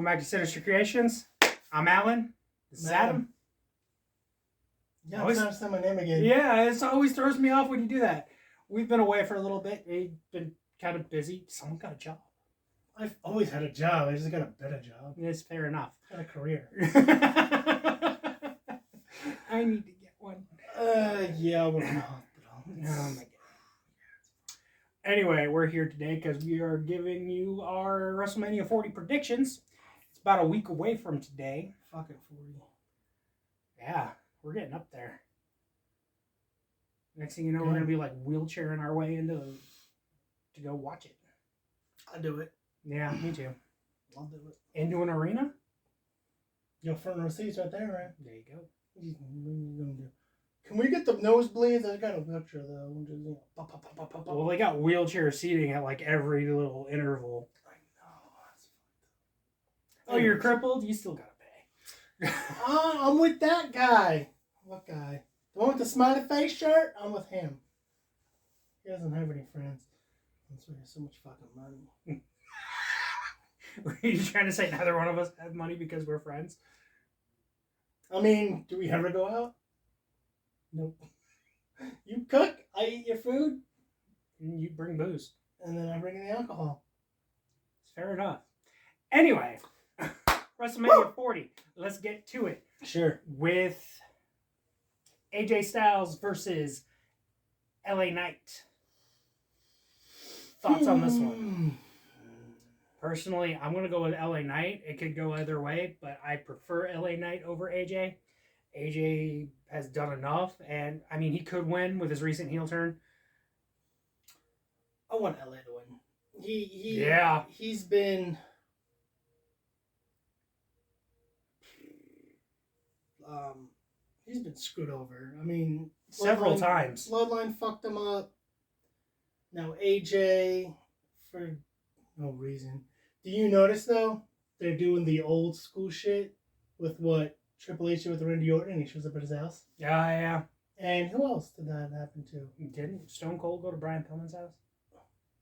back to Sinister Creations. I'm Alan. This is Adam. Yeah, I'm trying to say my name again. Yeah, it always throws me off when you do that. We've been away for a little bit. We've been kind of busy. Someone got a job. I've always had a job. I just got a better job. It's fair enough. Got a career. I need to get one. Yeah, we're in the hospital. Oh my god. Anyway, we're here today because we are giving you our WrestleMania 40 predictions. It's about a week away from today. Fucking 40. Yeah, we're getting up there. Next thing you know, we're going to be like wheelchairing our way to go watch it. I'll do it. Yeah, me too. I'll do it. Into an arena? Your front row seats right there, right? There you go. What are you gonna do? Can we get the nosebleeds? I got a wheelchair though. Well, they got wheelchair seating at like every little interval. I know. That's fucked up. Oh, you're crippled? You still gotta pay. I'm with that guy. What guy? The one with the smiley face shirt? I'm with him. He doesn't have any friends. That's why he has so much fucking money. Were you trying to say neither one of us have money because we're friends? I mean, do we ever go out? Nope. You cook, I eat your food. And you bring booze. And then I bring in the alcohol. It's fair enough. Anyway, WrestleMania 40. Let's get to it. Sure. With AJ Styles versus LA Knight. Thoughts on this one? Personally, I'm going to go with LA Knight. It could go either way, but I prefer LA Knight over AJ. AJ has done enough, and I mean, he could win with his recent heel turn. I want LA to win. He's been screwed over. I mean, several times. Bloodline fucked him up. Now AJ, for no reason. Do you notice though? They're doing the old school shit with what Triple H did with Randy Orton, and he shows up at his house. Yeah. And who else did that happen to? Didn't Stone Cold go to Brian Pillman's house?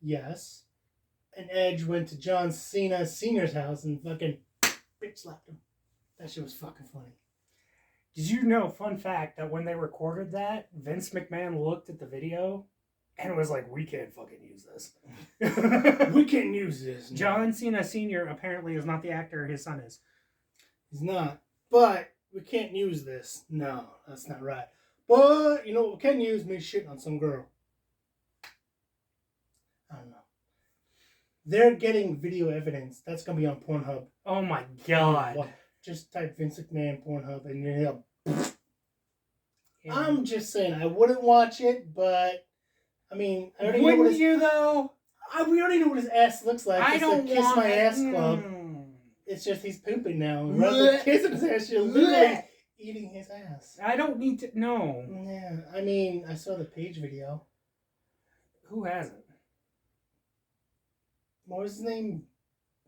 Yes. And Edge went to John Cena Sr.'s house and fucking bitch slapped him. That shit was fucking funny. Did you know, fun fact, that when they recorded that, Vince McMahon looked at the video and was like, we can't fucking use this. We can't use this. No. John Cena Sr. apparently is not the actor his son is. He's not. But we can't use this. No, that's not right. But, you know what we can use? Me shitting on some girl. I don't know. They're getting video evidence. That's going to be on Pornhub. Oh my god. Well, just type Vince McMahon Pornhub and you'll... I'm just saying, I wouldn't watch it, but... I mean, I already know what his... you, though? We already know what his ass looks like. I don't Kiss want My Ass Club. It's just he's pooping now. Rather than kissing his ass, you're literally eating his ass. I don't need to... No. Yeah, I mean, I saw the Page video. Who hasn't? What was his name?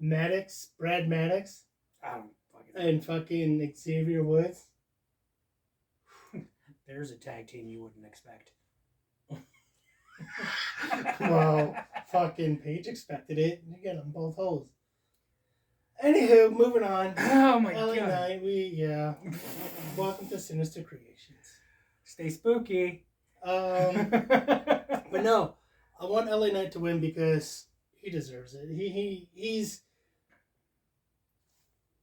Maddox? Brad Maddox? I don't fucking... And fucking Xavier Woods? There's a tag team you wouldn't expect. Well, fucking Paige expected it. You get them both holes. Anywho, moving on. Oh my LA god. Knight, welcome to Sinister Creations. Stay spooky. But no, I want LA Knight to win because he deserves it. He's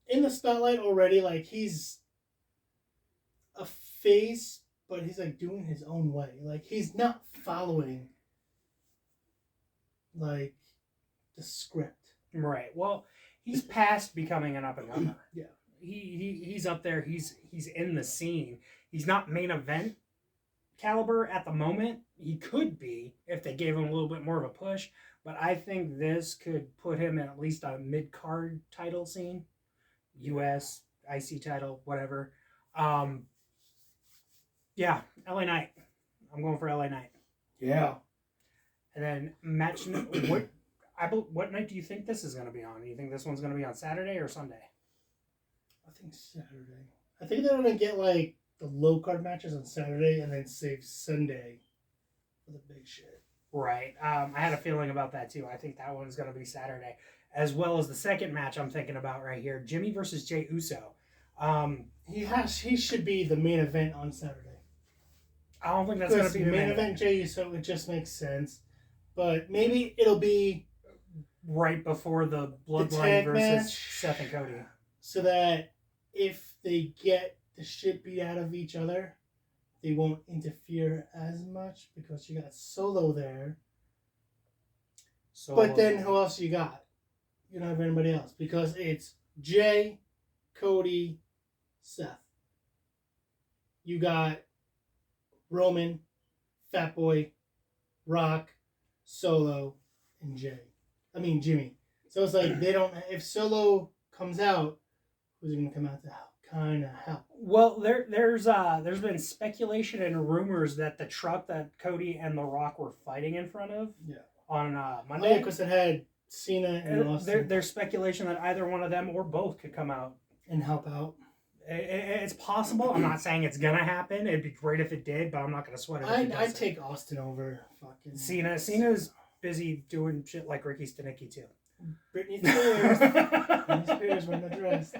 in the spotlight already. Like, he's a face, but he's like doing his own way. Like, he's not following like the script. Right. Well, he's past becoming an up and comer. Yeah. He's up there. He's in the scene. He's not main event caliber at the moment. He could be if they gave him a little bit more of a push. But I think this could put him in at least a mid-card title scene. U.S., IC title, whatever. Yeah, LA Knight. I'm going for LA Knight. Yeah. And then match... What night do you think this is going to be on? Do you think this one's going to be on Saturday or Sunday? I think Saturday. I think they're going to get like the low card matches on Saturday and then save Sunday for the big shit. Right. I had a feeling about that too. I think that one's going to be Saturday. as well as the second match I'm thinking about right here, Jimmy versus Jey Uso. He should be the main event on Saturday. I don't think that's going to be the main event. Jey Uso, it just makes sense. But maybe it'll be right before the Bloodline versus match, Seth and Cody. So that if they get the shit beat out of each other, they won't interfere as much because you got Solo there. But then who else you got? You don't have anybody else because it's Jay, Cody, Seth. You got Roman, Fat Boy, Rock, Solo, and Jimmy. So it's like they don't. If Solo comes out, who's going to come out to help? Kind of help. Well, there's been speculation and rumors that the truck that Cody and The Rock were fighting in front of on Monday. Oh, because it had Cena and Austin. There's speculation that either one of them or both could come out and help out. It's possible. I'm not saying it's gonna happen. It'd be great if it did, but I'm not gonna sweat it. I'd take Austin over fucking Cena. Cena's busy doing shit like Ricky Stenicki too. Britney Spears. Britney Spears wearing a dress.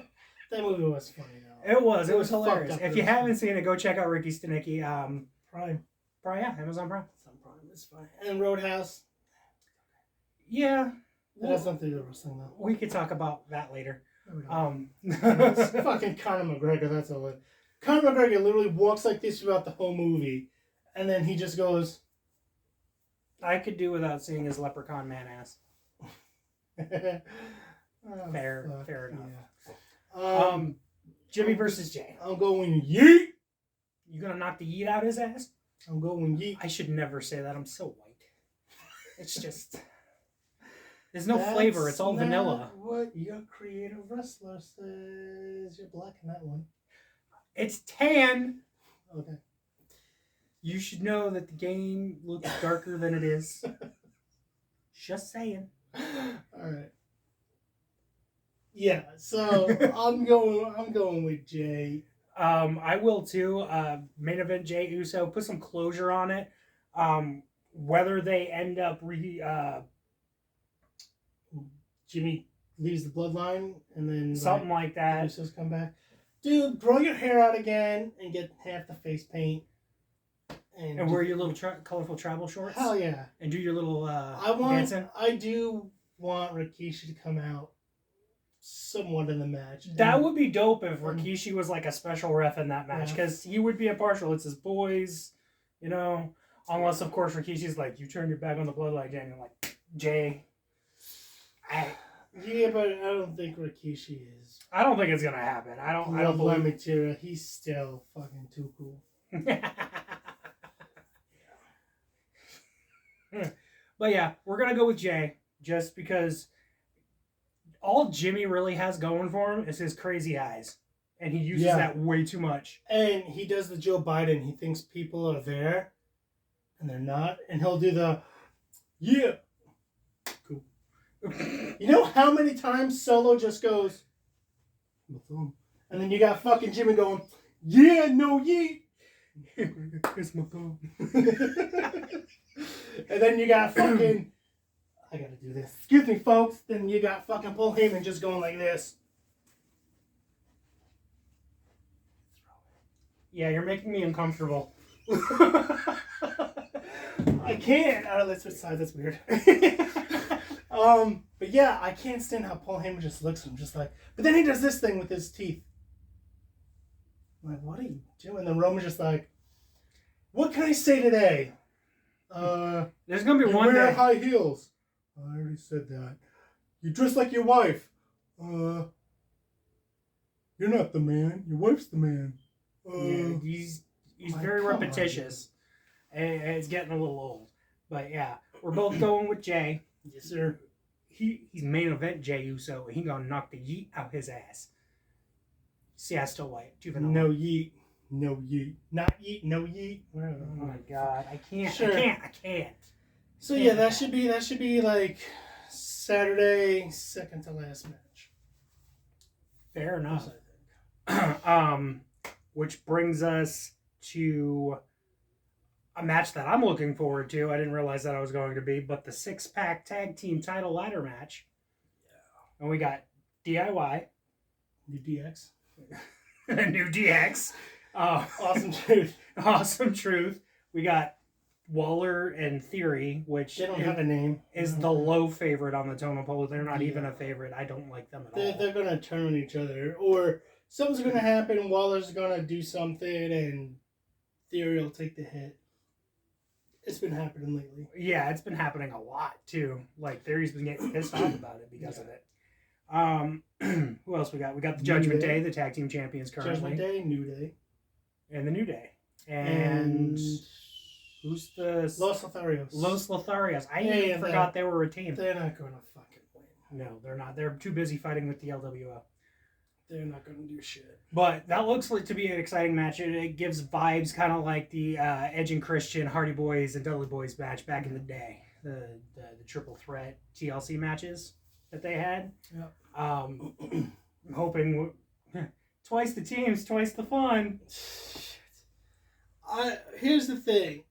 That movie was funny though. It was hilarious. If you haven't seen it, go check out Ricky Stenicki. Prime, yeah, Amazon Prime. It's on Prime. It's fine. And Roadhouse. Yeah. That has nothing to do with wrestling though. We could talk about that later. It's fucking Conor McGregor, that's all it. Conor McGregor literally walks like this throughout the whole movie, and then he just goes. I could do without seeing his leprechaun man ass. Fair enough. Yeah. Jimmy versus Jay. I'm going yeet. You gonna knock the yeet out his ass? I'm going yeet. I should never say that. I'm so white. It's just. There's no flavor. It's all vanilla. What your creative wrestler says. You're black in that one. It's tan. Okay. You should know that the game looks darker than it is. Just saying. All right. Yeah. So I'm going with Jay. I will too. Main event Jey Uso. Put some closure on it. Whether they end up Jimmy leaves the bloodline, and then something like that. Usos come back. Dude, grow your hair out again and get half the face paint. And wear your little colorful travel shorts. Hell yeah! And do your little dancing. I do want Rikishi to come out somewhat in the match. That would be dope if Rikishi was like a special ref in that match, because he would be impartial. It's his boys, you know. Unless of course Rikishi's like, you turn your back on the bloodline, and you're like, Jay. Yeah, but I don't think Rikishi is. I don't think it's gonna happen. I don't believe material. He's still fucking too cool. But yeah, we're gonna go with Jay just because all Jimmy really has going for him is his crazy eyes, and he uses that way too much. And he does the Joe Biden. He thinks people are there, and they're not, and he'll do the cool. You know how many times Solo just goes, and then you got fucking Jimmy going, no yeet. Kiss my thumb. And then you got fucking, I gotta do this. Excuse me, folks. Then you got fucking Paul Heyman just going like this. Yeah, you're making me uncomfortable. I can't. Let's switch sides. That's weird. But yeah, I can't stand how Paul Heyman just looks at him, just like. But then he does this thing with his teeth. I'm like, what are you doing? And then Roman's just like, what can I say today? There's gonna be one wear day. High heels. I already said that. You dress like your wife. You're not the man. Your wife's the man. Yeah, he's very repetitious. It's getting a little old. But yeah, we're both going with Jay. Yes, sir. He's main event Jey Uso. He gonna knock the yeet out his ass. See, I still white. Juvenile. No yeet. No yeet. Not yeet. No yeet. Oh my god, I can't. Sure. I can't. So yeah, that should be like Saturday, second to last match. Fair enough. Which brings us to a match that I'm looking forward to. I didn't realize that I was going to be, but the 6-pack tag team title ladder match. And we got DIY, New DX. new DX, Awesome Truth. Awesome Truth. We got Waller and Theory, which They don't have a name. is the low favorite on the totem pole. They're not even a favorite. I don't like them at all. They're going to turn on each other. Or something's going to happen. Waller's going to do something and Theory will take the hit. It's been happening lately. Yeah, it's been happening a lot, too. Like, Theory's been getting pissed off about it because of it. Who else we got? We got the Judgment Day, the tag team champions currently. Judgment Day, New Day. And the New Day. And who's the... Los Lotharios. Los Lotharios. I even forgot they were a team. They're not going to fucking win. No, they're not. They're too busy fighting with the LWO. They're not going to do shit. But that looks like to be an exciting match. It gives vibes kind of like the Edge and Christian, Hardy Boys, and Dudley Boys match back in the day. The triple threat TLC matches that they had. Yep. I'm hoping twice the teams, twice the fun. Here's the thing.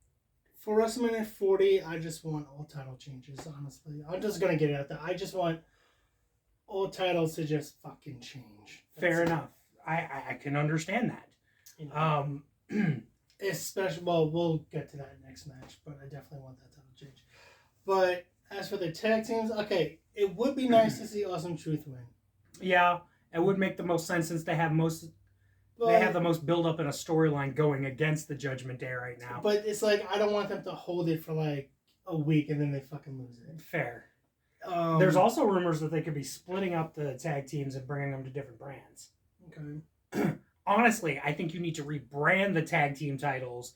For WrestleMania 40, I just want all title changes, honestly. I'm just going to get it out there. I just want all titles to just fucking change. Fair enough. I can understand that. You know, especially, well, we'll get to that next match, but I definitely want that title change. But as for the tag teams, okay, it would be nice to see Awesome Truth win. Yeah, it would make the most sense since they have the most build up in a storyline going against the Judgment Day right now. But it's like I don't want them to hold it for like a week and then they fucking lose it. Fair. There's also rumors that they could be splitting up the tag teams and bringing them to different brands. Okay. Honestly, I think you need to rebrand the tag team titles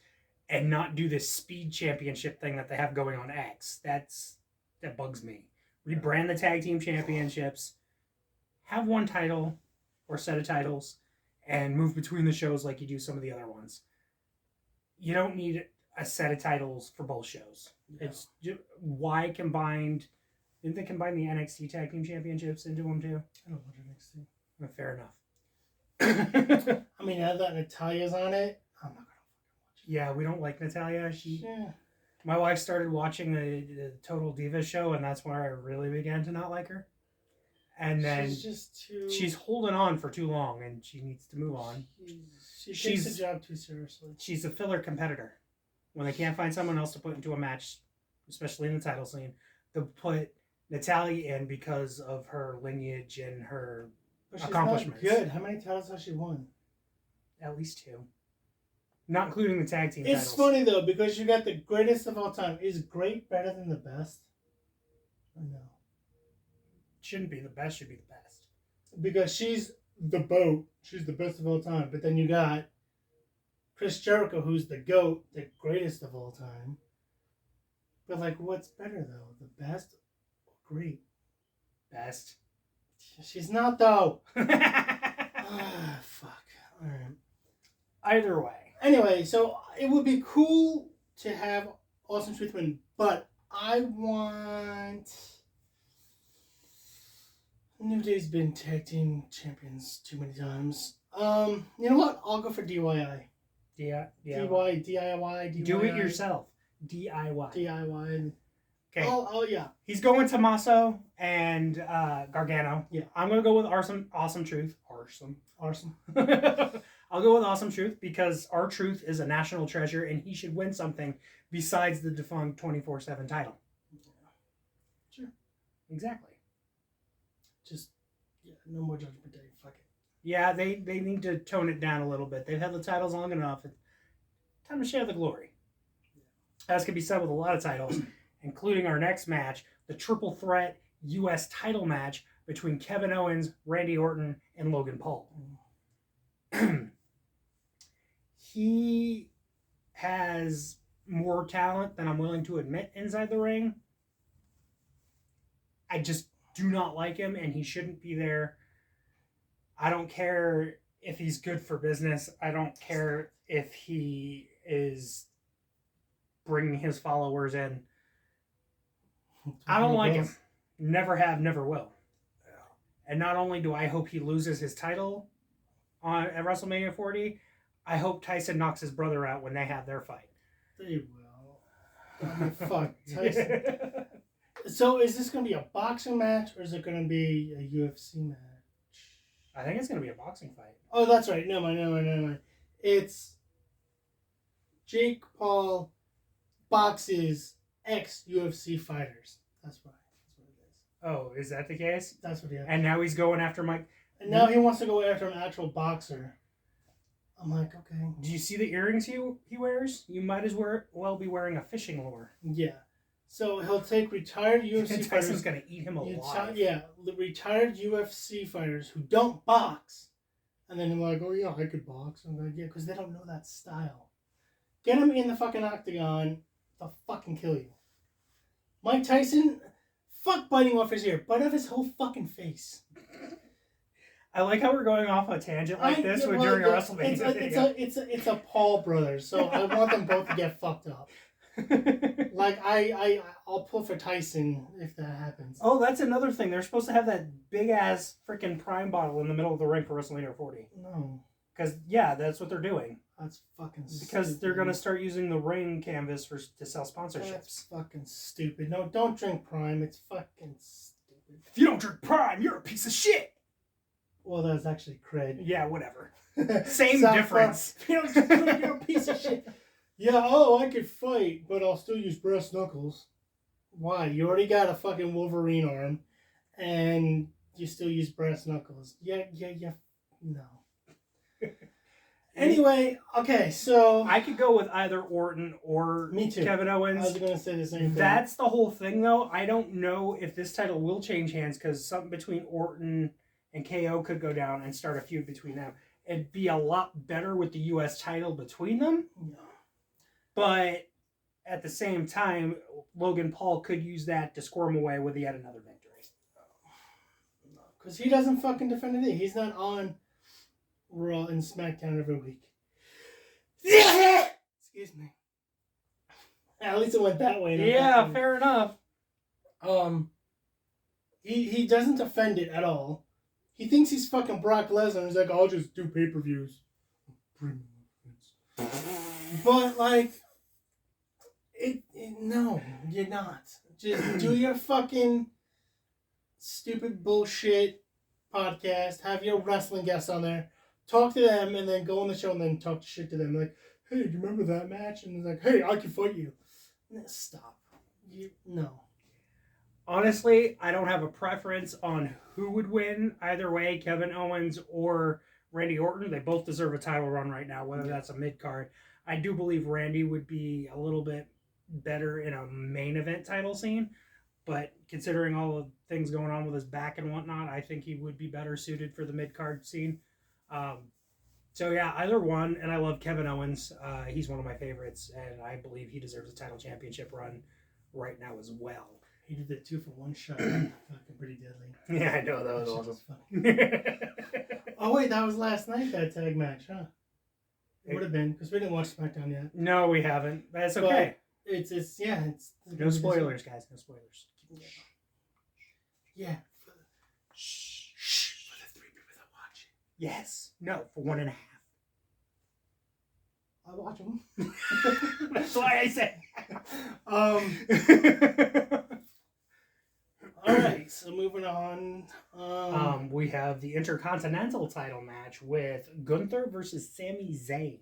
and not do this speed championship thing that they have going on X. That bugs me. Rebrand the tag team championships, have one title or set of titles, and move between the shows like you do some of the other ones. You don't need a set of titles for both shows. Yeah. It's just, why combined? Didn't they combine the NXT tag team championships into them too? I don't watch NXT. Well, fair enough. I mean, now that Natalia's on it, I'm not gonna fucking watch it. Yeah, we don't like Natalia. My wife started watching the Total Divas show, and that's where I really began to not like her. And then she's holding on for too long, and she needs to move on. She takes the job too seriously. She's a filler competitor. When they can't find someone else to put into a match, especially in the title scene, they'll put Natalia in because of her lineage and her accomplishments. Not good. How many titles has she won? At least 2. Not including the tag team titles. It's funny, though, because you got the greatest of all time. Is great better than the best? Or no? Shouldn't be. The best should be the best. Because she's the GOAT. She's the best of all time. But then you got Chris Jericho, who's the GOAT, the greatest of all time. But, like, what's better, though? The best or great? Best. She's not, though. Fuck. All right. Either way. Anyway, so it would be cool to have Awesome Truth win, but I want... New Day's been tag team champions too many times. You know what? I'll go for DIY. DIY. Do it yourself. DIY. DIY. Okay. Oh, yeah. He's going Tommaso and Gargano. Yeah. I'm going to go with Awesome Truth. Awesome. I'll go with Awesome Truth because R-Truth is a national treasure and he should win something besides the defunct 24/7 title. Yeah. Sure. Exactly. Just, no more Judgment Day. Fuck it. Yeah, they need to tone it down a little bit. They've had the titles long enough. It's time to share the glory. Yeah. As can be said with a lot of titles, including our next match, the triple threat U.S. title match between Kevin Owens, Randy Orton, and Logan Paul. He has more talent than I'm willing to admit inside the ring. I just do not like him, and he shouldn't be there. I don't care if he's good for business. I don't care if he is bringing his followers in. I don't like him. Never have, never will. And not only do I hope he loses his title at WrestleMania 40, I hope Tyson knocks his brother out when they have their fight. They will. I mean, fuck. Tyson. So is this going to be a boxing match or is it going to be a UFC match? I think it's going to be a boxing fight. Oh, that's right. Never mind. It's Jake Paul boxes ex-UFC fighters. That's why. That's what it is. Oh, is that the case? That's what he has. And now he's going after Mike. And now he wants to go after an actual boxer. I'm like, okay. Do you see the earrings he wears? You might as well be wearing a fishing lure. Yeah. So he'll take retired UFC fighters. Tyson's going to eat him alive. Retired UFC fighters who don't box. And then they're like, oh yeah, I could box. I'm like, yeah, because they don't know that style. Get him in the fucking octagon, they'll fucking kill you. Mike Tyson, fuck biting off his ear. Bite off his whole fucking face. I like how we're going off a tangent like this during a WrestleMania video. It's a Paul brothers, so I want them both to get fucked up. Like I'll pull for Tyson if that happens. Oh, that's another thing. They're supposed to have that big ass freaking Prime bottle in the middle of the ring for WrestleMania 40. No. Because that's what they're doing. That's fucking stupid. Because they're gonna start using the ring canvas to sell sponsorships. That's fucking stupid. No, don't drink Prime. It's fucking stupid. If you don't drink Prime, you're a piece of shit. Well, that's actually cred. Yeah, whatever. Same difference. If you don't drink, you're a piece of shit. Yeah, I could fight, but I'll still use brass knuckles. Why? You already got a fucking Wolverine arm, and you still use brass knuckles. Yeah. No. Anyway, okay, so I could go with either Orton or me too. Kevin Owens. I was going to say the same thing. That's the whole thing, though. I don't know if this title will change hands because something between Orton and KO could go down and start a feud between them. It'd be a lot better with the U.S. title between them. No. But at the same time, Logan Paul could use that to squirm away with yet another victory. No, because he doesn't fucking defend it. He's not on Raw and SmackDown every week. Excuse me. At least it went that way. Yeah, fair enough. He doesn't defend it at all. He thinks he's fucking Brock Lesnar. He's like, I'll just do pay-per-views. But like, no, you're not. Just do your fucking stupid bullshit podcast. Have your wrestling guests on there. Talk to them and then go on the show and then talk shit to them. Like, hey, do you remember that match? And they're like, hey, I can fight you. Stop. No. Honestly, I don't have a preference on who would win either way, Kevin Owens or Randy Orton. They both deserve a title run right now, whether that's a mid-card. I do believe Randy would be a little bit better in a main event title scene, but considering all the things going on with his back and whatnot, I think he would be better suited for the mid-card scene. So yeah, either one, and I love Kevin Owens. He's one of my favorites, and I believe he deserves a title championship run right now as well. He did it 2 for 1 shot. Fucking pretty deadly. Yeah, I know, that was awesome. Oh wait, that was last night, that tag match, huh? It would have been, because we didn't watch SmackDown yet. No, we haven't. That's okay. But it's no spoilers, guys. No spoilers. Yeah. Shh. For the 3 people that watch it. Yes. No, for 1.5. I watch them. That's why I said. All right, so moving on. We have the Intercontinental title match with Gunther versus Sami Zayn.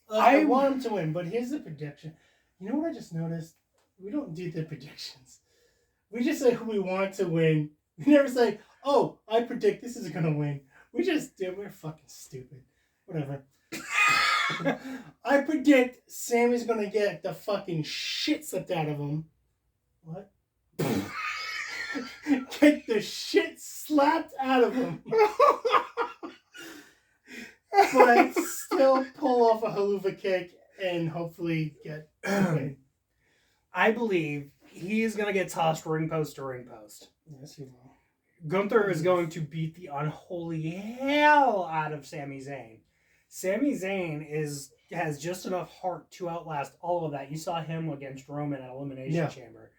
I want him to win, but here's the prediction. You know what I just noticed? We don't do the predictions. We just say who we want to win. We never say, oh, I predict this is going to win. We just do. We're fucking stupid. Whatever. I predict Sammy's going to get the fucking shit slipped out of him. What? Get the shit slapped out of him. But still pull off a haluva kick and hopefully get the win. I believe he is going to get tossed ring post to ring post. Yes, he will. Gunther is going to beat the unholy hell out of Sami Zayn. Sami Zayn has just enough heart to outlast all of that. You saw him against Roman at Elimination Chamber.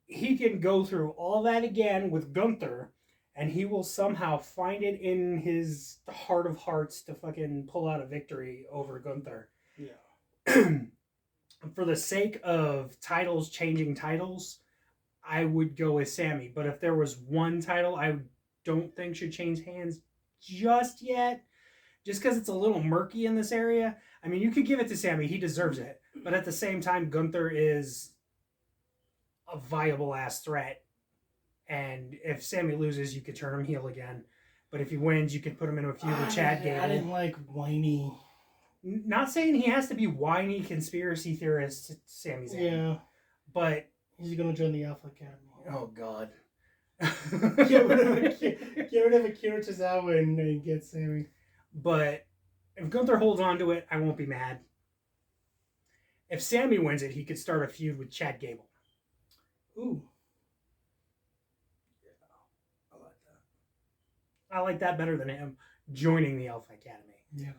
He can go through all that again with Gunther, and he will somehow find it in his heart of hearts to fucking pull out a victory over Gunther. Yeah. For the sake of titles changing titles, I would go with Sammy. But if there was one title I don't think should change hands just yet, just because it's a little murky in this area, I mean, you could give it to Sammy. He deserves it. But at the same time, Gunther is a viable ass threat. And if Sammy loses, you could turn him heel again. But if he wins, you could put him in a feud with Chad Gable. I didn't like whiny. Not saying he has to be whiny conspiracy theorist Sami Zayn. Yeah. But he's going to join the Alpha Academy. Oh, God. get rid of Akira Tozawa and get Sammy. But if Gunther holds on to it, I won't be mad. If Sammy wins it, he could start a feud with Chad Gable. Ooh. Yeah, I like that. I like that better than him joining the Alpha Academy. Yeah.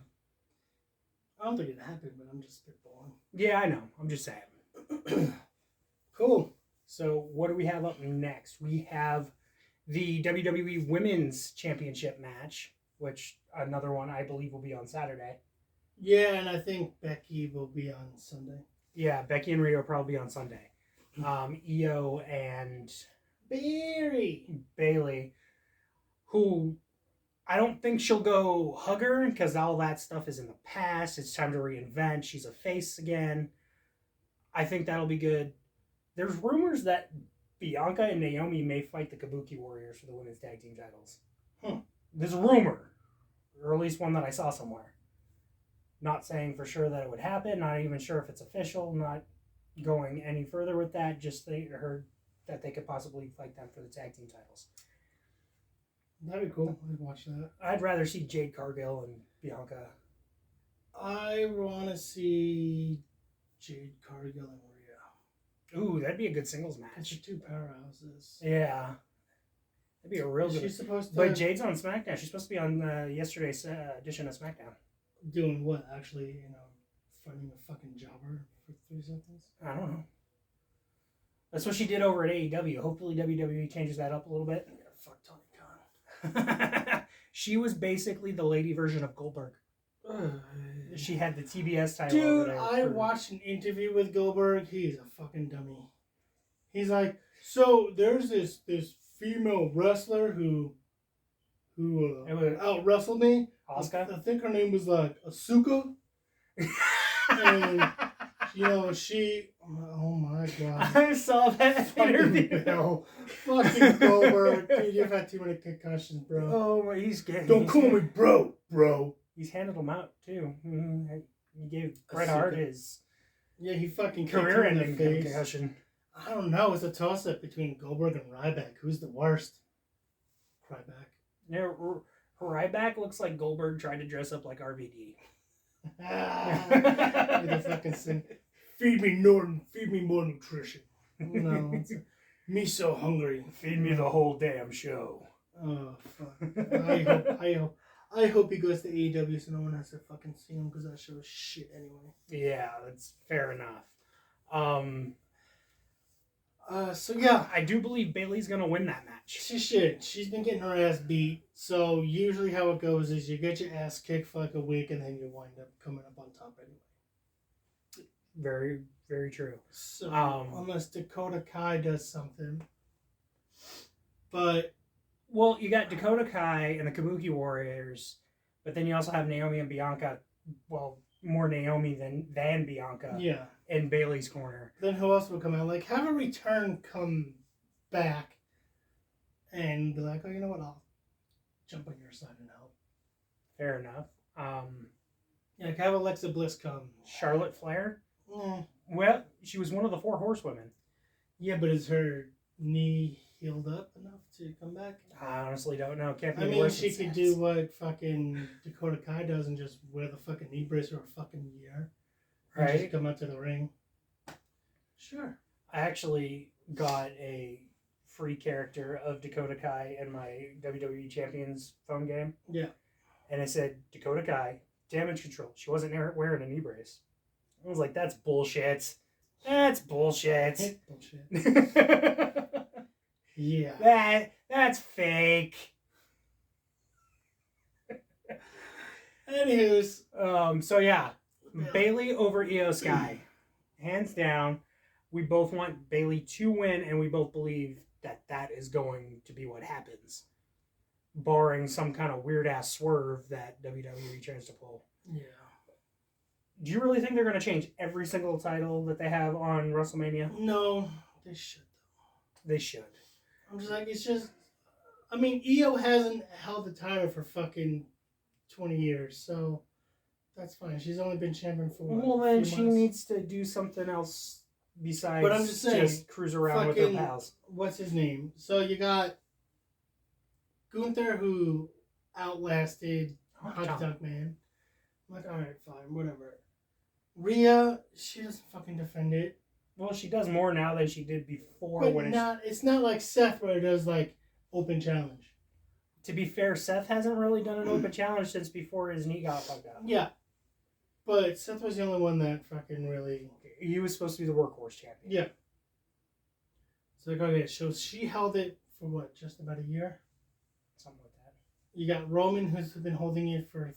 I don't think it happened, but I'm just spitballing. Yeah, I know. I'm just saying. Cool. So what do we have up next? We have the WWE Women's Championship match, which another one I believe will be on Saturday. Yeah, and I think Becky will be on Sunday. Yeah, Becky and Rhea will probably be on Sunday. Io and Bailey, who I don't think she'll go hug her because all that stuff is in the past. It's time to reinvent. She's a face again. I think that'll be good. There's rumors that Bianca and Naomi may fight the Kabuki Warriors for the women's tag team titles. There's a rumor, or at least one that I saw somewhere. Not saying for sure that it would happen. Not even sure if it's official. Not going any further with that. Just they heard that they could possibly fight them for the tag team titles. That'd be cool. I'd watch that. I'd rather see Jade Cargill and Bianca. I want to see Jade Cargill and Rhea. Ooh, that'd be a good singles match. It's the two powerhouses. Yeah. That'd be a real good. She's supposed to. But Jade's on SmackDown. She's supposed to be on yesterday's edition of SmackDown. Doing what? Actually, fighting a fucking jobber for 3 seconds? I don't know. That's what she did over at AEW. Hopefully WWE changes that up a little bit. Yeah, fuck Tony Khan. She was basically the lady version of Goldberg. She had the TBS title. Dude, I watched an interview with Goldberg. He's a fucking dummy. He's like, so there's this female wrestler who out wrestled me. Asuka? I think her name was like Asuka. And she. Oh my god! I saw that interview. Fucking Goldberg, dude, you've had too many concussions, bro. Oh, he's getting. Don't call me bro. He's handled them out too. He gave Bret Hart his. Yeah, he fucking career-ending concussion. I don't know. It's a toss-up between Goldberg and Ryback. Who's the worst? Ryback. Yeah, Ryback looks like Goldberg tried to dress up like RVD. With a fucking sing. Feed me more nutrition. No, me so hungry. Feed me the whole damn show. Oh fuck! I hope he goes to AEW so no one has to fucking see him because that show is shit anyway. Yeah, that's fair enough. So yeah, I do believe Bayley's gonna win that match. She should. She's been getting her ass beat. So usually how it goes is you get your ass kicked for like a week and then you wind up coming up on top anyway. Very, very true. So unless Dakota Kai does something. But well, you got Dakota Kai and the Kabuki Warriors, but then you also have Naomi and Bianca. Well, more Naomi than Bianca. Yeah. In Bayley's corner. Then who else will come out? Like have a return come back and be like, oh, you know what? I'll jump on your side and help. Fair enough. Yeah, like have Alexa Bliss come. Charlotte Flair. Yeah. Well, she was one of the 4 horsewomen. Yeah, but is her knee healed up enough to come back? I honestly don't know. Can't be I mean, she could do what fucking Dakota Kai does and just wear the fucking knee brace for a fucking year. Right. And just come out to the ring. Sure. I actually got a free character of Dakota Kai in my WWE Champions phone game. Yeah. And it said, Dakota Kai, damage control. She wasn't wearing a knee brace. I was like, that's bullshit. That's bullshit. Bullshit. Yeah. That's fake. Anywho's. So yeah. Bayley over Io Sky. hands down. We both want Bayley to win, and we both believe that that is going to be what happens, barring some kind of weird ass swerve that WWE tries to pull. Yeah. Do you really think they're going to change every single title that they have on WrestleMania? No, they should. They should. I'm just like, it's just. I mean, Io hasn't held the title for fucking 20 years, so that's fine. She's only been champion for what, well, then a few she months? needs to do something else besides But I'm just saying, cruise around with her fucking- pals. What's his name? So you got Gunther, who outlasted Hot Dog Man. I'm like, alright, fine, whatever. Rhea, she doesn't fucking defend it. Well, she does more now than she did before. But When it's not like Seth where it does like open challenge. to be fair, Seth hasn't really done an open challenge since before his knee got fucked up. Yeah. But Seth was the only one that fucking really... He was supposed to be the workhorse champion. Yeah. So like, okay, so she held it for what, just about a year? Something like that. You got Roman, who's been holding it for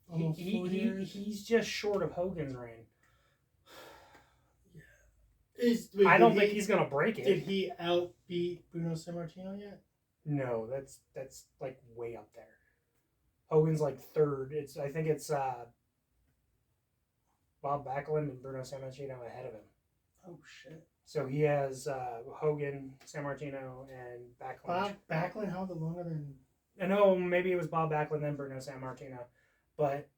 almost 4 years. He's just short of Hogan's reign. Wait, I don't think he's gonna break it. Did he outbeat Bruno Sammartino yet? No, that's like way up there. Hogan's like third. I think it's Bob Backlund and Bruno Sammartino ahead of him. Oh shit! So he has Hogan, Sammartino, and Backlund. Bob Backlund held it longer than. I know maybe it was Bob Backlund then Bruno Sammartino, but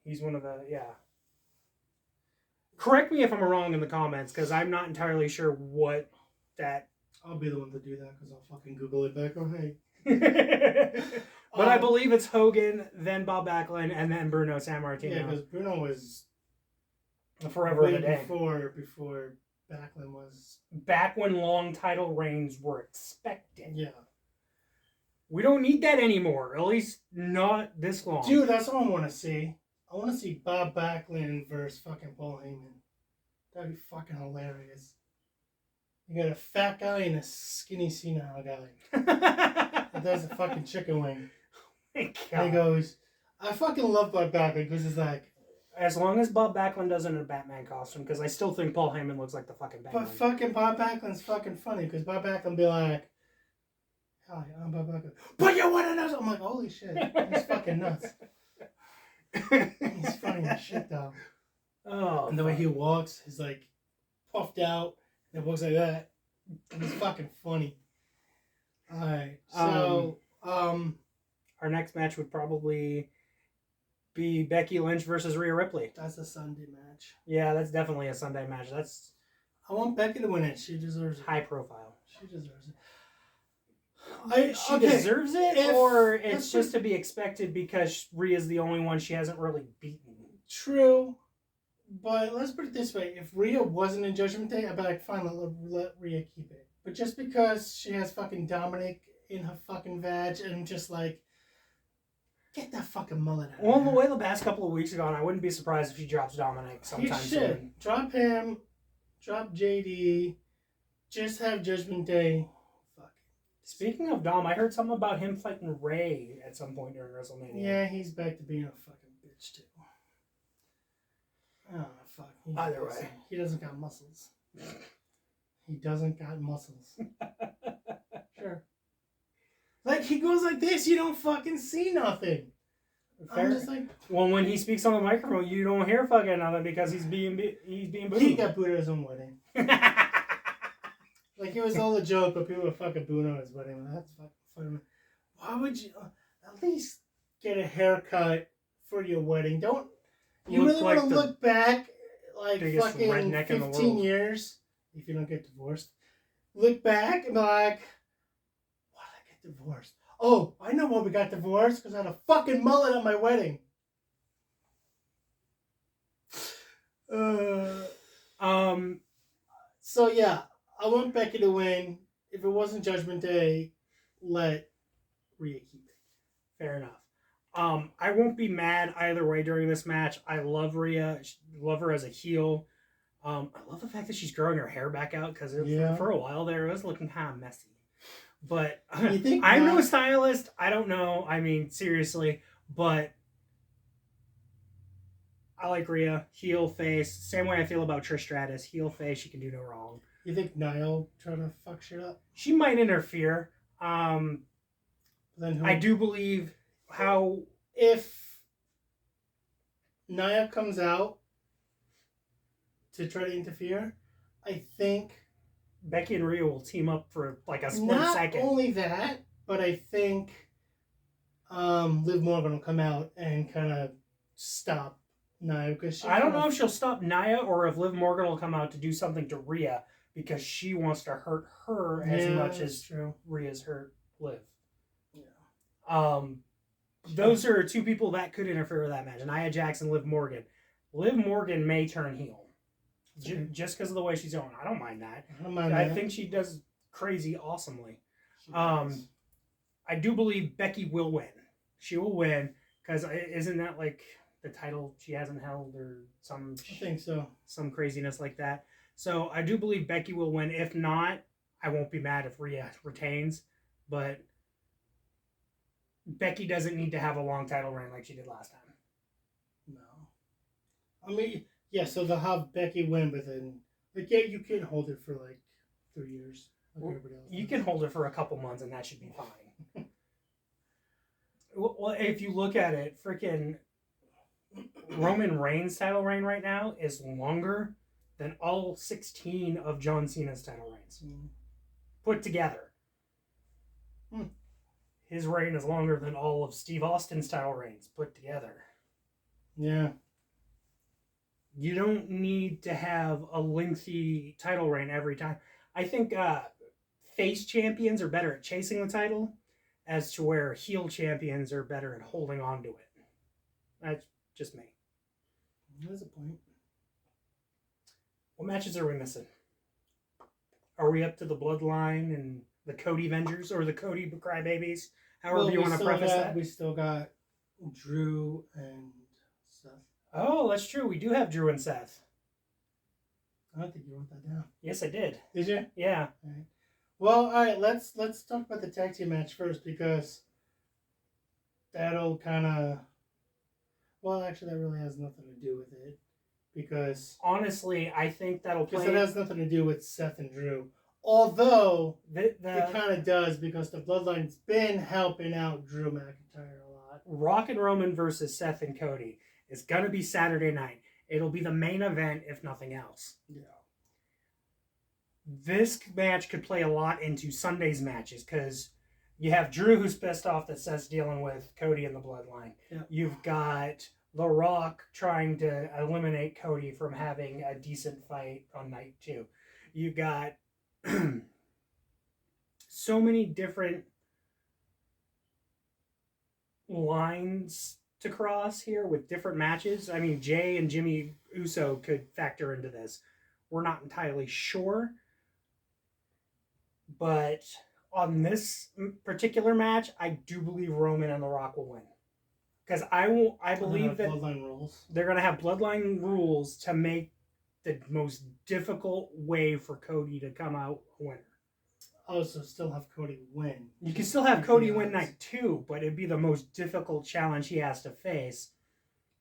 he's one of the Correct me if I'm wrong in the comments, because I'm not entirely sure what that. I'll be the one to do that because I'll fucking Google it back. Oh hey. But I believe it's Hogan, then Bob Backlund, and then Bruno Sammartino. Yeah, because Bruno was forever and a day. Before Backlund was. Back when long title reigns were expected. Yeah. We don't need that anymore. At least not this long. Dude, that's what I want to see. I want to see Bob Backlund versus fucking Paul Heyman. That'd be fucking hilarious. You got a fat guy and a skinny senile guy. That does a fucking chicken wing. And he goes, I fucking love Bob Backlund because it's like... As long as Bob Backlund does it in a Batman costume, because I still think Paul Heyman looks like the fucking Batman. But fucking Bob Backlund's fucking funny because Bob Backlund be like, hi, I'm Bob Backlund. But you want to know? I'm like, holy shit. He's fucking nuts. He's funny as shit though. Oh, and the way he walks, he's like puffed out and it walks like that. He's fucking funny. Alright, so our next match would probably be Becky Lynch versus Rhea Ripley. That's a Sunday match. Yeah, that's definitely a Sunday match. That's I want Becky to win it. She deserves it. High profile. She deserves it. She deserves it, or it's just to be expected because Rhea's the only one she hasn't really beaten. True, but let's put it this way: if Rhea wasn't in Judgment Day, I'd be like, fine, let Rhea keep it. But just because she has fucking Dominic in her fucking vag, and just like, get that fucking mullet out. Well, the way the past couple of weeks have gone, I wouldn't be surprised if she drops Dominic sometime soon. Drop him, drop JD, just have Judgment Day. Speaking of Dom, I heard something about him fighting Ray at some point during WrestleMania. Yeah, he's back to being a fucking bitch too. Oh fuck. Either way, he doesn't got muscles. He doesn't got muscles. Sure. Like he goes like this, you don't fucking see nothing. Fair. I'm just like, well, when he speaks on the microphone, you don't hear fucking nothing because he's being booed. He got booed at his own wedding. Like, it was all a joke, but people were fucking booing at his wedding. That's fucking funny. Why would you at least get a haircut for your wedding? Don't you really want to look back like fucking 15 years if you don't get divorced? Look back and be like, why did I get divorced? Oh, I know why we got divorced, because I had a fucking mullet at my wedding. So yeah, I want Becky to win. If it wasn't Judgment Day, let Rhea keep it. Fair enough. I won't be mad either way during this match. I love Rhea. Love her as a heel. I love the fact that she's growing her hair back out because for a while there it was looking kind of messy. But I'm no stylist. I don't know. I mean, seriously. But I like Rhea. Heel, face. Same way I feel about Trish Stratus. Heel, face. She can do no wrong. You think Niall trying to fuck shit up? She might interfere. Then who? I do believe how if Nia comes out to try to interfere, I think Becky and Rhea will team up for like a split not second. Not only that, but I think Liv Morgan will come out and kind of stop Nia because I don't know if she'll stop Nia or if Liv Morgan will come out to do something to Rhea because she wants to hurt her as much as Rhea's hurt Liv. Yeah. Those are two people that could interfere with that match. Nia Jax and Liv Morgan. Liv Morgan may turn heel. Just because of the way she's going. I don't mind that. I think she does crazy awesomely. I do believe Becky will win. She will win because isn't that like the title she hasn't held or some? I think so. Some craziness like that. So I do believe Becky will win. If not, I won't be mad if Rhea retains. But Becky doesn't need to have a long title reign like she did last time. No. I mean, yeah, so they'll have Becky win, but then, like, yeah, you can hold it for, like, 3 years. Like everybody else you can hold it for a couple months, and that should be fine. Well, if you look at it, freaking Roman Reigns' title reign right now is longer than all 16 of John Cena's title reigns. Put together. His reign is longer than all of Steve Austin's title reigns put together. Yeah. You don't need to have a lengthy title reign every time. I think face champions are better at chasing the title as to where heel champions are better at holding on to it. That's just me. That's a point. What matches are we missing? Are we up to the Bloodline and the Cody Avengers or the Cody Crybabies? However you want to preface that. We still got Drew and Seth. Oh, that's true. We do have Drew and Seth. I don't think you wrote that down. Yes, I did. Did you? Yeah. All right. Well, all right. Let's talk about the tag team match first because that'll kind of. Well, actually, that really has nothing to do with it because honestly, I think that'll play. Because it has nothing to do with Seth and Drew. Although it kind of does because the Bloodline's been helping out Drew McIntyre a lot. Rock and Roman versus Seth and Cody is going to be Saturday night. It'll be the main event if nothing else. Yeah. This match could play a lot into Sunday's matches because you have Drew who's pissed off that Seth's dealing with Cody and the Bloodline. Yeah. You've got The Rock trying to eliminate Cody from having a decent fight on night 2. You got so many different lines to cross here with different matches. I mean, Jay and Jimmy Uso could factor into this. We're not entirely sure. But on this particular match, I do believe Roman and The Rock will win. Because I believe that Bloodline rules. They're going to have Bloodline rules to make the most difficult way for Cody to come out a winner. Oh, so still have Cody win. You can still have Cody win night 2, but it'd be the most difficult challenge he has to face.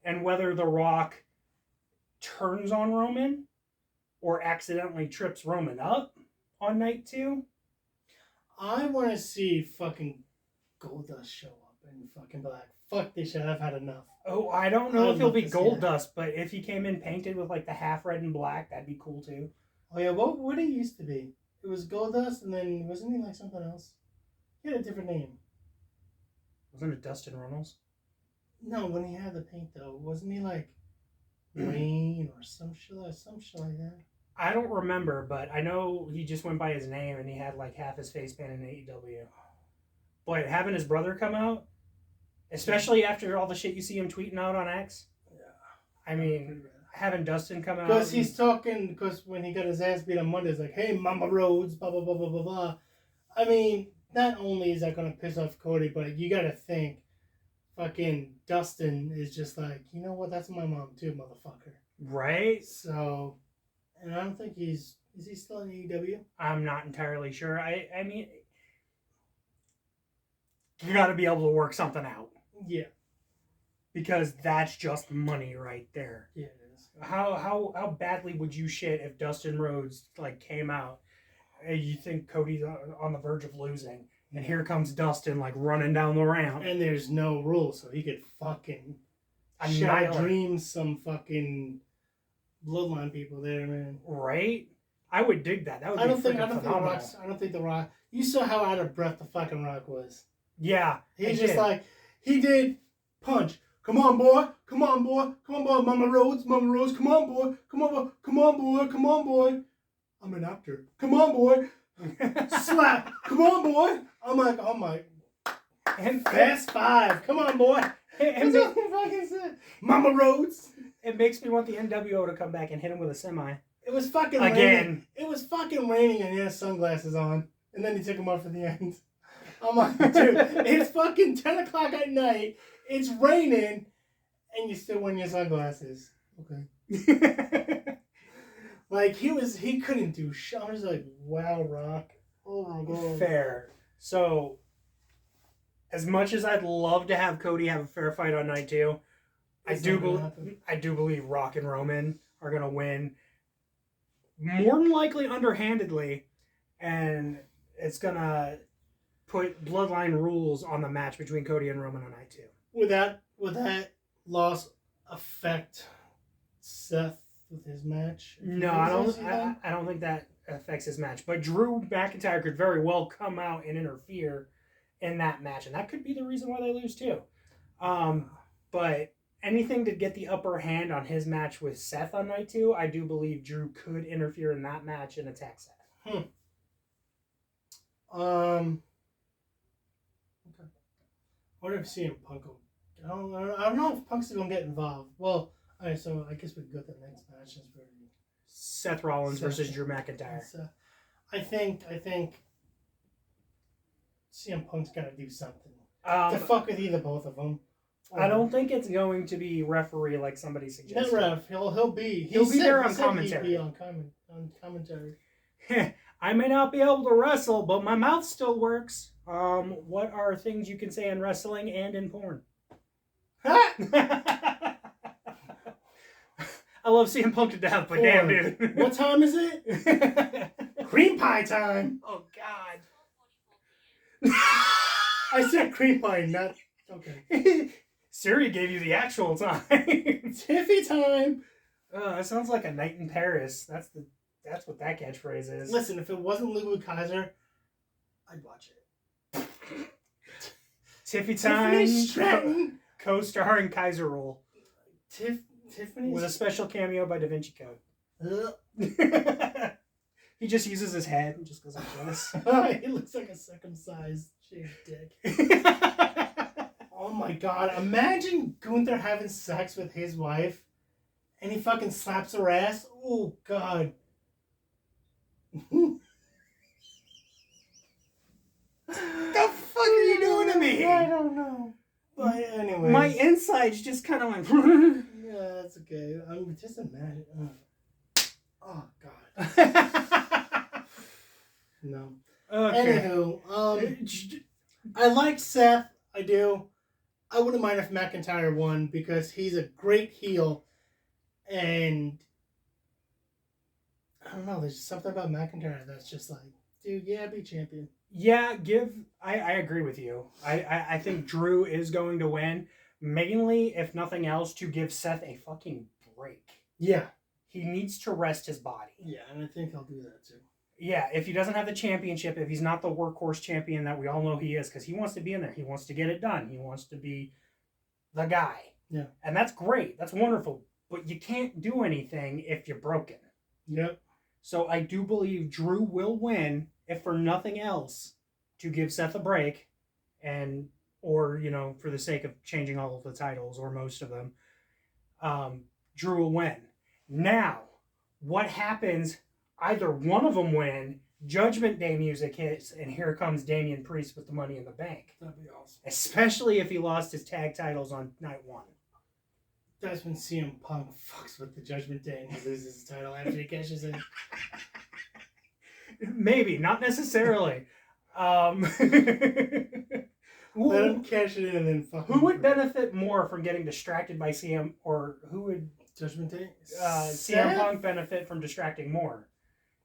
And whether The Rock turns on Roman or accidentally trips Roman up on night 2. I want to see fucking Goldust show up and fucking be like, fuck this shit, I've had enough. Oh, I don't know if he'll be Goldust, but if he came in painted with like the half red and black, that'd be cool too. Oh yeah, what he used to be? It was Goldust, and then wasn't he like something else? He had a different name. Wasn't it Dustin Runnels? No, when he had the paint though, wasn't he like Rain or some shit like that? I don't remember, but I know he just went by his name and he had like half his face painted in AEW. But having his brother come out, especially after all the shit you see him tweeting out on X. Yeah. I mean, having Dustin come out. Because he's talking, because when he got his ass beat on Monday, it's like, hey, Mama Rhodes, blah, blah, blah, blah, blah, blah. I mean, not only is that going to piss off Cody, but you got to think fucking Dustin is just like, you know what, that's my mom too, motherfucker. Right? So, and I don't think is he still in AEW? I'm not entirely sure. I mean, you got to be able to work something out. Yeah. because that's just money right there. Yeah, it is. How badly would you shit if Dustin Rhodes like came out and you think Cody's on the verge of losing, and here comes Dustin like running down the ramp, and there's no rules, so he could fucking Annihilate. dream some fucking bloodline people there, man. Right? I would dig that. That would be phenomenal. I don't think the Rock. You saw how out of breath the fucking Rock was. Yeah, He's just like he did. Punch. Come on, boy. Come on, boy. Come on, boy. Mama Rhodes. Mama Rhodes. Come on, boy. Come on, boy. Come on, boy. Come on, boy. I'm an actor. Come on, boy. Slap. Come on, boy. I'm like, oh my. And Fast Five. Come on, boy. And That's what I fucking said. Mama Rhodes. It makes me want the NWO to come back and hit him with a semi. It was fucking again. Raining. It was fucking raining and he had sunglasses on. And then he took them off at the end. I'm like, dude, it's fucking 10 o'clock at night. It's raining. And you're still wearing your sunglasses. Okay. Like, he couldn't do shit. I was like, wow, Rock. Oh my God. Fair. So, as much as I'd love to have Cody have a fair fight on night 2, I do believe Rock and Roman are going to win. More than likely underhandedly. And it's going to put bloodline rules on the match between Cody and Roman on night 2. Would that loss affect Seth with his match? No, I don't think that affects his match. But Drew McIntyre could very well come out and interfere in that match, and that could be the reason why they lose too. But anything to get the upper hand on his match with Seth on night 2, I do believe Drew could interfere in that match and attack Seth. Okay. What if CM Punk will... I don't know if Punk's gonna get involved. Well, alright, so I guess we can go to the next match. Seth Rollins versus Drew McIntyre. I think CM Punk's gotta do something To fuck with either both of them. I don't think it's going to be referee like somebody suggested. Not ref. He'll be there on commentary. He'll be on commentary. I may not be able to wrestle, but my mouth still works. What are things you can say in wrestling and in porn? I love CM Punk to death, but damn, dude. What time is it? Cream pie time. Oh, God. I said cream pie, not... Okay. Siri gave you the actual time. Tiffy time. That sounds like a night in Paris. That's what that catchphrase is. Listen, if it wasn't Ludwig Kaiser, I'd watch it. Tiffy time. Tiffany Stratton. Co-starring Kaiser role. Tiffany with a special cameo by Da Vinci Code. He just uses his head and just goes like this. He looks like a circumcised shaved dick. Oh my God! Imagine Gunther having sex with his wife, and he fucking slaps her ass. Oh God! The fuck are you doing to me? I don't know. But anyway, my insides just kind of went. Yeah, that's okay. I'm just imagining. Oh God. No. Okay. Anywho, I like Seth. I do. I wouldn't mind if McIntyre won because he's a great heel, and I don't know. There's just something about McIntyre that's just like, dude, yeah, be champion. Yeah, I agree with you. I think Drew is going to win, mainly, if nothing else, to give Seth a fucking break. Yeah. He needs to rest his body. Yeah, and I think he'll do that too. Yeah, if he doesn't have the championship, if he's not the workhorse champion that we all know he is, because he wants to be in there. He wants to get it done. He wants to be the guy. Yeah. And that's great. That's wonderful. But you can't do anything if you're broken. Yep. So I do believe Drew will win, if for nothing else, to give Seth a break, or for the sake of changing all of the titles or most of them, Drew will win. Now, what happens? Either one of them win, Judgment Day music hits, and here comes Damian Priest with the Money in the Bank. That'd be awesome. Especially if he lost his tag titles on night 1. That's when CM Punk fucks with the Judgment Day and he loses his title after he cashes in. Maybe, not necessarily. Let him cash it in and then fuck. Who would benefit more from getting distracted by CM, or who would Judgment Day? CM Punk benefit from distracting more?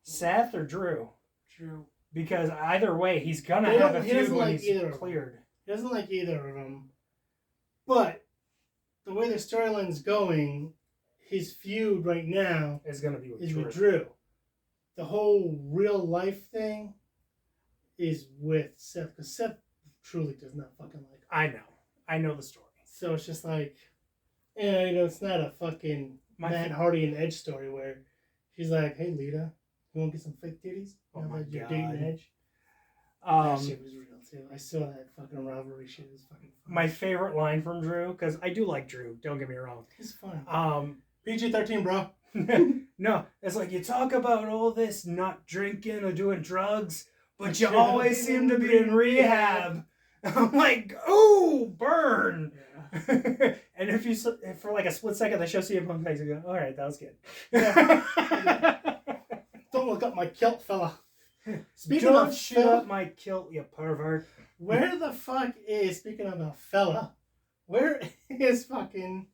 Seth or Drew? Drew. Because either way, he's gonna have a feud when he's cleared. He doesn't like either of them. But the way the storyline's going, his feud right now is gonna be with Drew. The whole real life thing is with Seth, because Seth truly does not fucking like him. I know the story. So it's just like, it's not a fucking Matt Hardy and Edge story where she's like, "Hey, Lita, you want to get some fake titties? Oh my God. You're dating Edge." That shit was real too. I saw that fucking rivalry shit. It was fucking fun. My favorite line from Drew, because I do like Drew. Don't get me wrong. He's fun. PG-13, bro. No, it's like you talk about all this not drinking or doing drugs, but you always seem to be in rehab. I'm like, ooh, burn. Yeah. And if for like a split second they show CM Punk face, you go, all right, that was good. Yeah. Don't look up my kilt, fella. Don't shoot up my kilt, you pervert. Where the fuck is, speaking of a fella, where is fucking,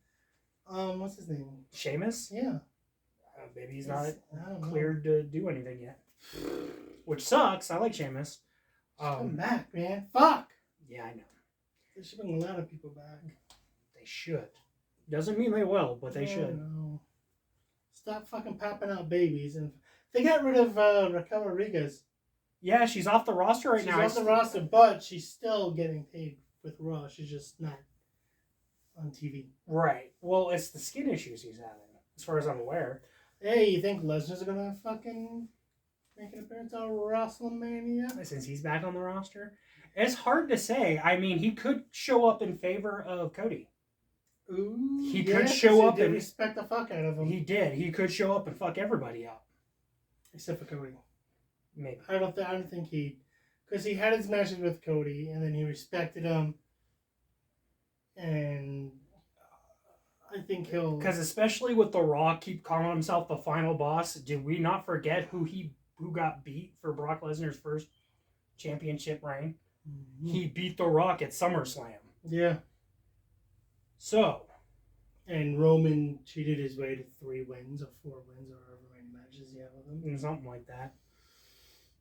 what's his name? Sheamus? Yeah. Maybe he's not cleared to do anything yet. Which sucks. I like Sheamus. Come back, man. Fuck. Yeah, I know. They should bring a lot of people back. They should. Doesn't mean they will, but they should. No. Stop fucking popping out babies. And they got rid of Raquel Rodriguez. Yeah, she's off the roster now. She's off the roster, but she's still getting paid with Raw. She's just not on TV. Right. Well, it's the skin issues he's having, as far as I'm aware. Hey, you think Lesnar's gonna fucking make an appearance on Wrestlemania? Since he's back on the roster? It's hard to say. I mean, he could show up in favor of Cody. Ooh, he could show up and respect the fuck out of him. He did. He could show up and fuck everybody up, except for Cody. Maybe. I don't think because he had his matches with Cody, and then he respected him, and I think he'll. Because especially with The Rock keep calling himself the final boss, did we not forget who got beat for Brock Lesnar's first championship reign? Mm-hmm. He beat The Rock at SummerSlam. Yeah. So. And Roman cheated his way to 3 wins or 4 wins or however many matches he had with him. Something like that.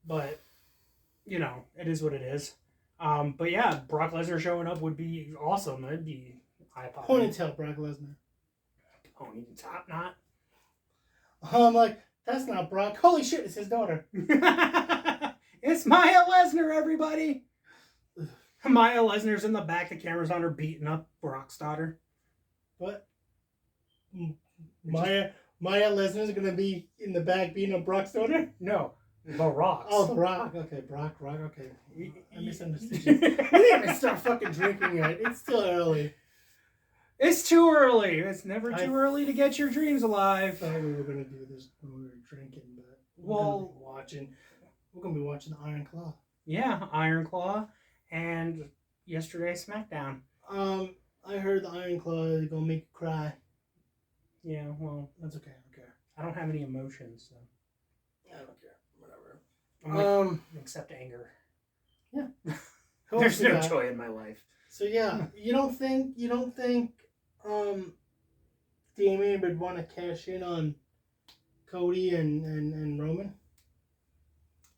But, it is what it is. But yeah, Brock Lesnar showing up would be awesome. It'd be eye-popping. Ponytail Brock Lesnar. Pony top knot. I'm like, that's not Brock. Holy shit, it's his daughter. It's Maya Lesnar, everybody. Maya Lesnar's in the back. The camera's on her beating up Brock's daughter. What? Maya Lesnar's going to be in the back beating up Brock's daughter? No. The Rock. Oh, The Rock. Okay, Brock, okay. I misunderstood you. We didn't even start fucking drinking yet. It's still early. It's too early. It's never too early to get your dreams alive. I thought we were going to do this when we were drinking, but we're going to be watching the Iron Claw. Yeah, Iron Claw. And yesterday's SmackDown. I heard the Iron Claw is going to make you cry. Yeah, well. That's okay. I don't care. I don't have any emotions, so. I don't care. Whatever. Except anger. Yeah. There's no joy in my life. So yeah, you don't think Damian would want to cash in on Cody and Roman?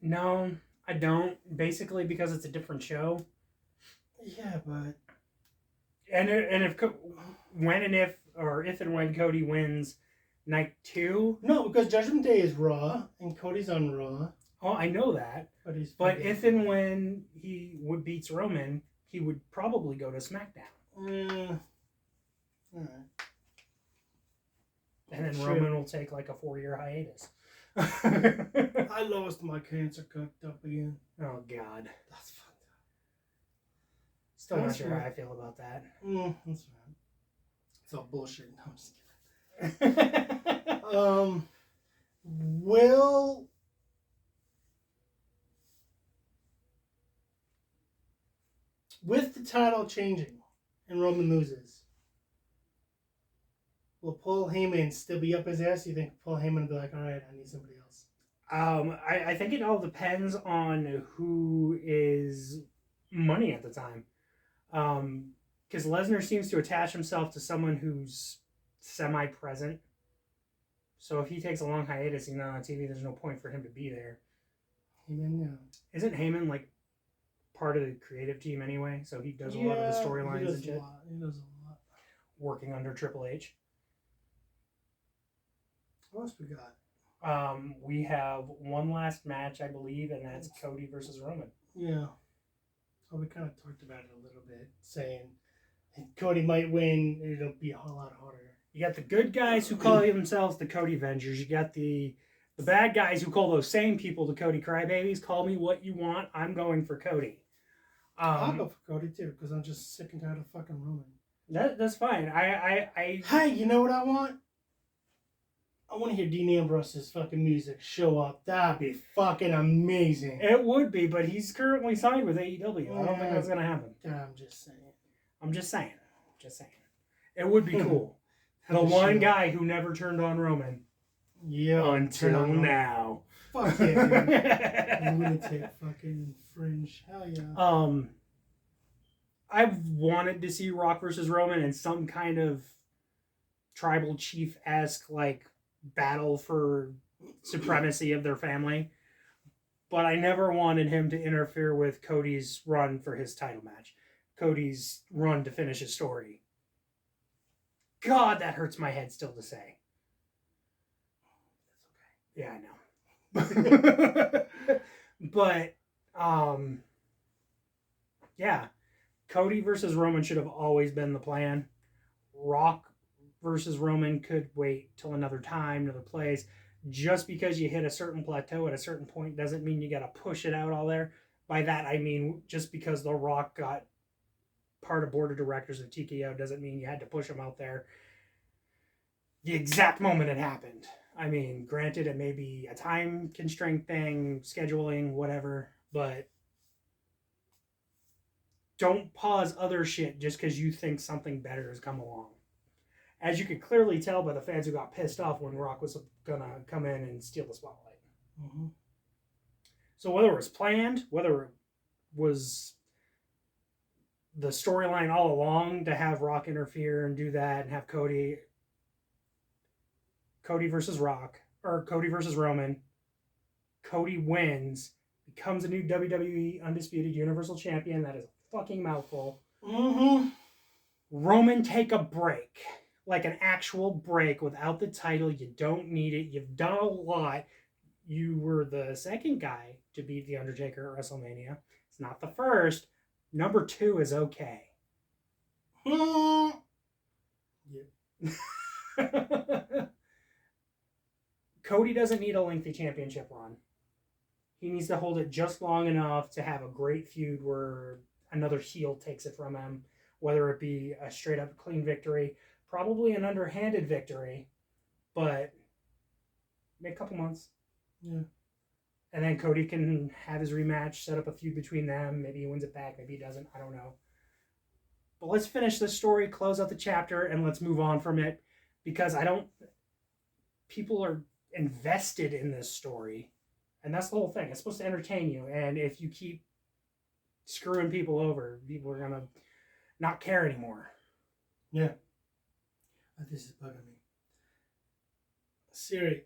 No, I don't. Basically because it's a different show. Yeah, but if and when Cody wins night 2. No, because Judgment Day is Raw and Cody's on Raw. Oh, I know that. But if and when he beats Roman, he would probably go to SmackDown. All right. And then Roman will take like a 4-year hiatus. I lost my cancer cooked up again. Oh, God. That's fucked up. Still not sure how I feel about that. That's fine. It's all bullshit. No, I'm just kidding. With the title changing and Roman loses, will Paul Heyman still be up his ass? You think Paul Heyman will be like, all right, I need somebody else? I think it all depends on who is money at the time. Because Lesnar seems to attach himself to someone who's semi-present. So if he takes a long hiatus, he's not on TV, there's no point for him to be there. Heyman, yeah. Isn't Heyman like part of the creative team anyway? So he does a lot of the storylines and shit. He does a lot. Working under Triple H. What else we got? We have one last match, I believe, and that's Cody versus Roman. Yeah. So we kind of talked about it a little bit, saying Cody might win. It'll be a whole lot harder. You got the good guys who call themselves the Cody Vengers. You got the bad guys who call those same people the Cody Crybabies. Call me what you want. I'm going for Cody. I'll go for Cody too, because I'm just sick and tired of fucking Roman. That's fine. Hey, you know what I want? I want to hear Dean Ambrose's fucking music show up. That'd be fucking amazing. It would be, but he's currently signed with AEW. I don't think that's gonna happen. I'm just saying. I'm just saying. It would be cool. The one guy who never turned on Roman. Yeah. Until now. Fuck yeah, dude. Lunatic fucking fringe. Hell yeah. I've wanted to see Rock versus Roman in some kind of tribal chief-esque like battle for supremacy of their family. But I never wanted him to interfere with Cody's run for his title match. Cody's run to finish his story. God, that hurts my head still to say. That's okay. Yeah, I know. But, yeah. Cody versus Roman should have always been the plan. Rock versus Roman could wait till another time, another place. Just because you hit a certain plateau at a certain point doesn't mean you got to push it out all there. By that, I mean, just because The Rock got part of board of directors of TKO doesn't mean you had to push him out there the exact moment it happened. I mean, granted, it may be a time constraint thing, scheduling, whatever, but don't pause other shit just because you think something better has come along. As you could clearly tell by the fans who got pissed off when Rock was gonna come in and steal the spotlight. Mm-hmm. So whether it was planned, whether it was the storyline all along to have Rock interfere and do that and have Cody versus Rock, or Cody versus Roman, Cody wins, becomes a new WWE Undisputed Universal Champion. That is a fucking mouthful. Mm-hmm. Roman, take a break. Like an actual break without the title. You don't need it. You've done a lot. You were the second guy to beat The Undertaker at WrestleMania. It's not the first. Number 2 is okay. Yeah. Cody doesn't need a lengthy championship run. He needs to hold it just long enough to have a great feud where another heel takes it from him, whether it be a straight up clean victory, probably an underhanded victory, but maybe a couple months. Yeah. And then Cody can have his rematch, set up a feud between them. Maybe he wins it back, maybe he doesn't. I don't know. But let's finish this story, close out the chapter, and let's move on from it, because people are invested in this story, and that's the whole thing. It's supposed to entertain you, and if you keep screwing people over, people are gonna not care anymore. Yeah. This is bugging me. Siri,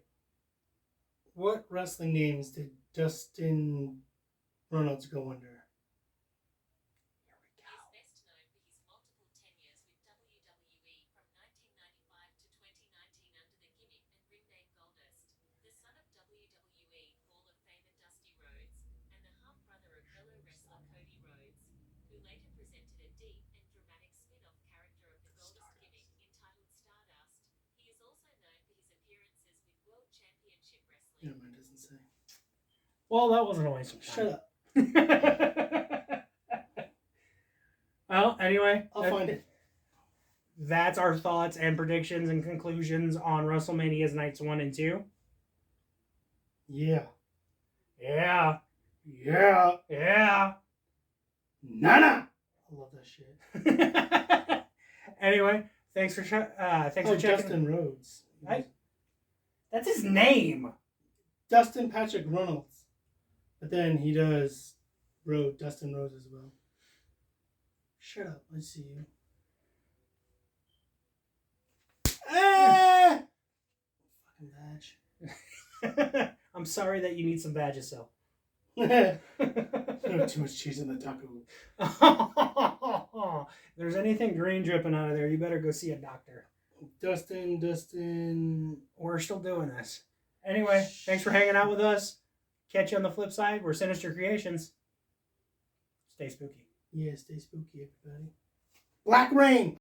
what wrestling names did Dustin Reynolds go under? He's best known for his multiple tenures with WWE from 1995 to 2019 under the gimmick and ring name Goldust, the son of WWE Hall of Famer Dusty Rhodes, and the half-brother of fellow wrestler Cody Rhodes, who later presented a deep and dramatic spin-off character of the Goldust gimmick entitled Stardust. He is also known for his appearances with World Championship Wrestling. Yeah, mine doesn't say. Well, that wasn't a waste of time. Shut up. Well, anyway, I'll find it. That's our thoughts and predictions and conclusions on WrestleMania's nights 1 and 2. Yeah. Yeah. Yeah. Yeah. Nana. I love that shit. Anyway, thanks for checking. Dustin Rhodes. That's his name. Dustin Patrick Reynolds. But then he does Dustin Rhodes as well. Shut up. I see you. Ah! Fucking badge. I'm sorry that you need some badges, so. Too much cheese in the taco. If there's anything green dripping out of there, you better go see a doctor. Dustin. We're still doing this. Anyway, thanks for hanging out with us. Catch you on the flip side. We're Sinister Creations. Stay spooky. Yeah, stay spooky, everybody. Black Rain!